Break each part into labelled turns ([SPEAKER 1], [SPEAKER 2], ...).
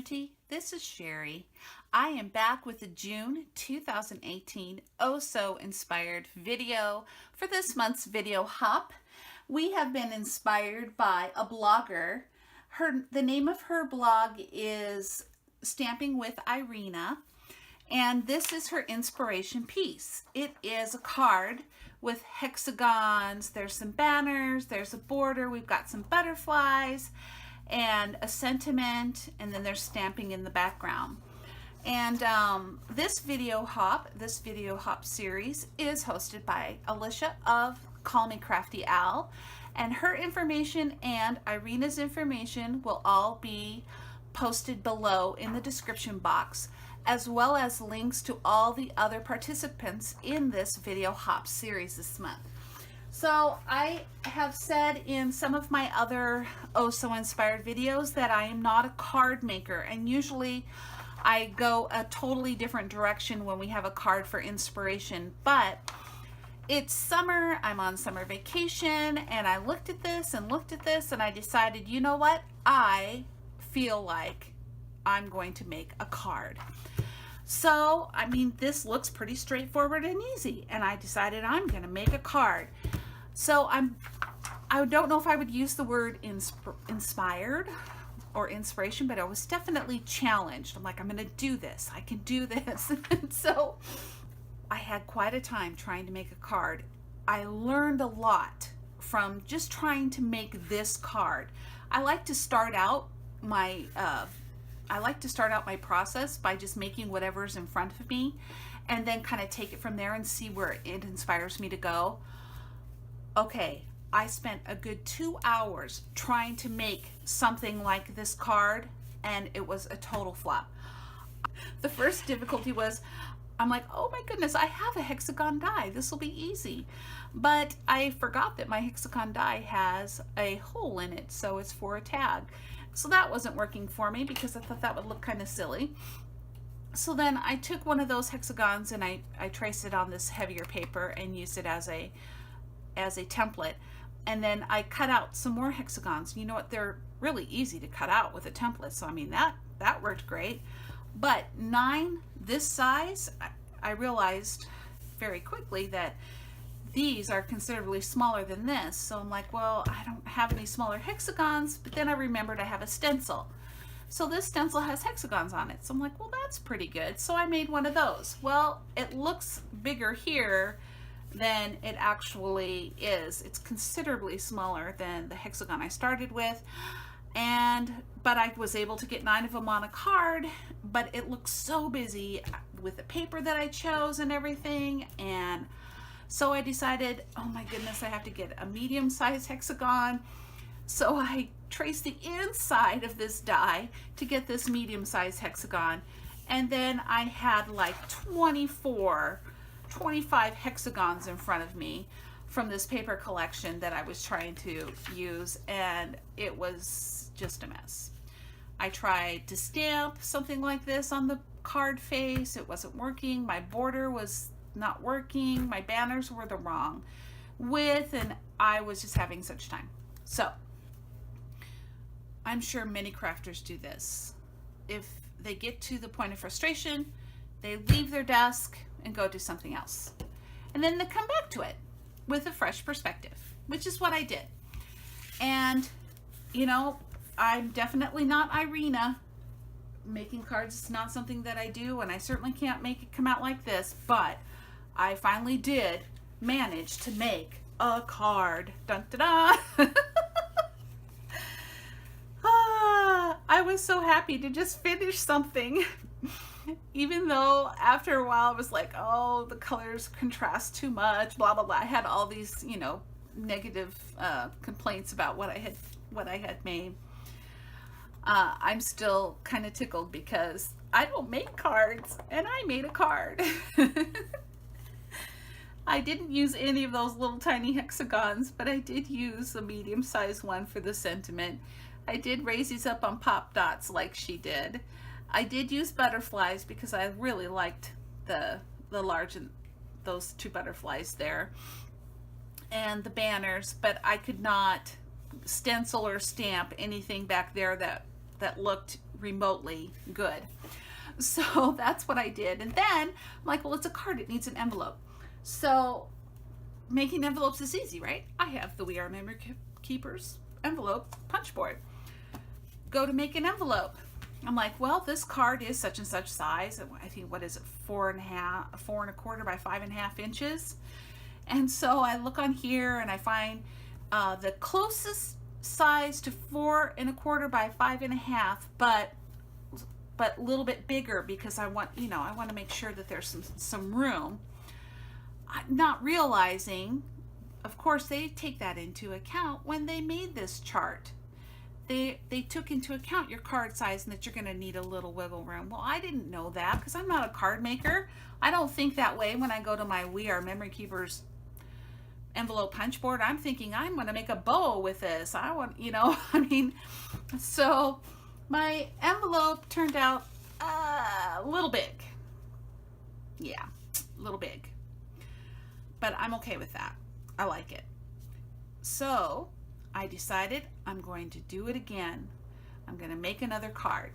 [SPEAKER 1] community, this is Sherry. I am back with the June 2018 Oh So Inspired video for this month's video hop. We have been inspired by a blogger. The name of her blog is Stamping with Irina, and this is her inspiration piece. It is a card with hexagons, there's some banners, there's a border, we've got some butterflies, and a sentiment, and then there's stamping in the background. And this video hop series is hosted by Alicia of Call Me Crafty Al, and her information and Irina's information will all be posted below in the description box, as well as links to all the other participants in this video hop series this month. So I have said in some of my other Oh So Inspired videos that I am not a card maker, and usually I go a totally different direction when we have a card for inspiration, but it's summer, I'm on summer vacation, and I looked at this and I decided, you know what, I feel like I'm going to make a card. So, I mean, this looks pretty straightforward and easy, and I decided I'm going to make a card. So I don't know if I would use the word inspired or inspiration, but I was definitely challenged. I'm like, I'm going to do this. I can do this. And so I had quite a time trying to make a card. I learned a lot from just trying to make this card. I like to start out my process by just making whatever's in front of me, and then kind of take it from there and see where it inspires me to go. Okay, I spent a good 2 hours trying to make something like this card, and it was a total flop. The first difficulty was, I'm like, oh my goodness, I have a hexagon die. This will be easy. But I forgot that my hexagon die has a hole in it, so it's for a tag. So that wasn't working for me because I thought that would look kind of silly. So then I took one of those hexagons and I traced it on this heavier paper and used it as a template. And then I cut out some more hexagons. You know what, they're really easy to cut out with a template. So I mean, that worked great. But 9 this size, I realized very quickly that these are considerably smaller than this. So I'm like, well, I don't have any smaller hexagons, but then I remembered I have a stencil. So this stencil has hexagons on it. So I'm like, well, that's pretty good. So I made one of those. Well, it looks bigger here than it actually is. It's considerably smaller than the hexagon I started with. But I was able to get 9 of them on a card, but it looks so busy with the paper that I chose and everything. And so I decided, oh my goodness, I have to get a medium-sized hexagon. So I traced the inside of this die to get this medium-sized hexagon. And then I had like 25 hexagons in front of me from this paper collection that I was trying to use, and it was just a mess. I tried to stamp something like this on the card face. It wasn't working. My border was not working. My banners were the wrong width, and I was just having such time. So I'm sure many crafters do this. If they get to the point of frustration, they leave their desk and go do something else. And then they come back to it with a fresh perspective, which is what I did. And, you know, I'm definitely not Irina. Making cards is not something that I do, and I certainly can't make it come out like this, but I finally did manage to make a card. Dun, da, da. I was so happy to just finish something. Even though after a while I was like, oh, the colors contrast too much, blah, blah, blah. I had all these, you know, negative complaints about what I had made. I'm still kind of tickled because I don't make cards, and I made a card. I didn't use any of those little tiny hexagons, but I did use a medium-sized one for the sentiment. I did raise these up on pop dots like she did. I did use butterflies because I really liked the large and those 2 butterflies there, and the banners, but I could not stencil or stamp anything back there that that looked remotely good. So that's what I did. And then I'm like, well, it's a card, it needs an envelope. So making envelopes is easy, right? I have the We Are Memory Keepers envelope punch board. Go to make an envelope. I'm like, well, this card is such and such size. I think, what is it, 4.25 by 5.5 inches. And so I look on here and I find the closest size to 4.25 by 5.5, but a little bit bigger, because I want, I want to make sure that there's some room. Not realizing, of course, they take that into account when they made this chart. They took into account your card size and that you're going to need a little wiggle room. Well, I didn't know that because I'm not a card maker. I don't think that way when I go to my We Are Memory Keepers envelope punch board. I'm thinking I'm going to make a bow with this. I want, so my envelope turned out a little big. Yeah, a little big. But I'm okay with that. I like it. So I decided I'm going to do it again. I'm going to make another card.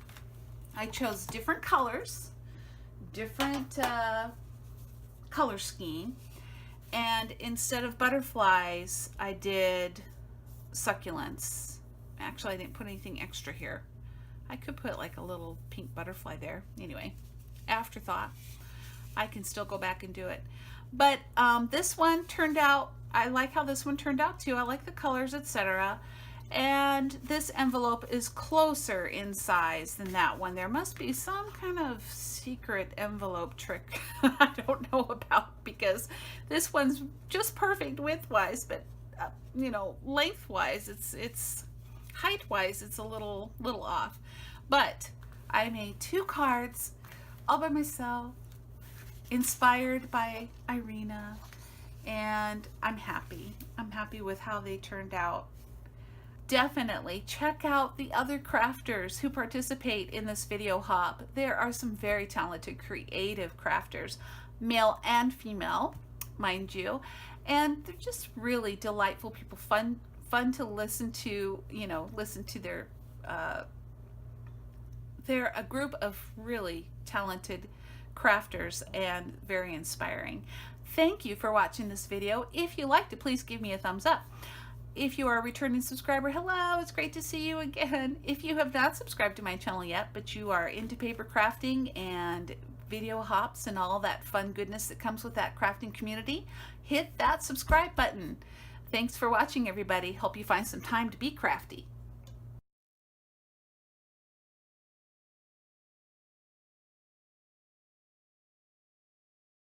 [SPEAKER 1] I chose different colors, different color scheme, and instead of butterflies, I did succulents. Actually, I didn't put anything extra here. I could put like a little pink butterfly there. Anyway, afterthought. I can still go back and do it. But this one turned out, I like how this one turned out too. I like the colors, etc. And this envelope is closer in size than that one. There must be some kind of secret envelope trick I don't know about, because this one's just perfect width-wise, but length-wise, it's height-wise, it's a little off. But I made 2 cards all by myself, inspired by Irina, and I'm happy. I'm happy with how they turned out. Definitely check out the other crafters who participate in this video hop. There are some very talented, creative crafters, male and female, mind you, and they're just really delightful people, fun to listen to, listen to their they're a group of really talented crafters and very inspiring. Thank you for watching this video. If you liked it, please give me a thumbs up. If you are a returning subscriber, hello, it's great to see you again. If you have not subscribed to my channel yet, but you are into paper crafting and video hops and all that fun goodness that comes with that crafting community, hit that subscribe button. Thanks for watching, everybody. Hope you find some time to be crafty.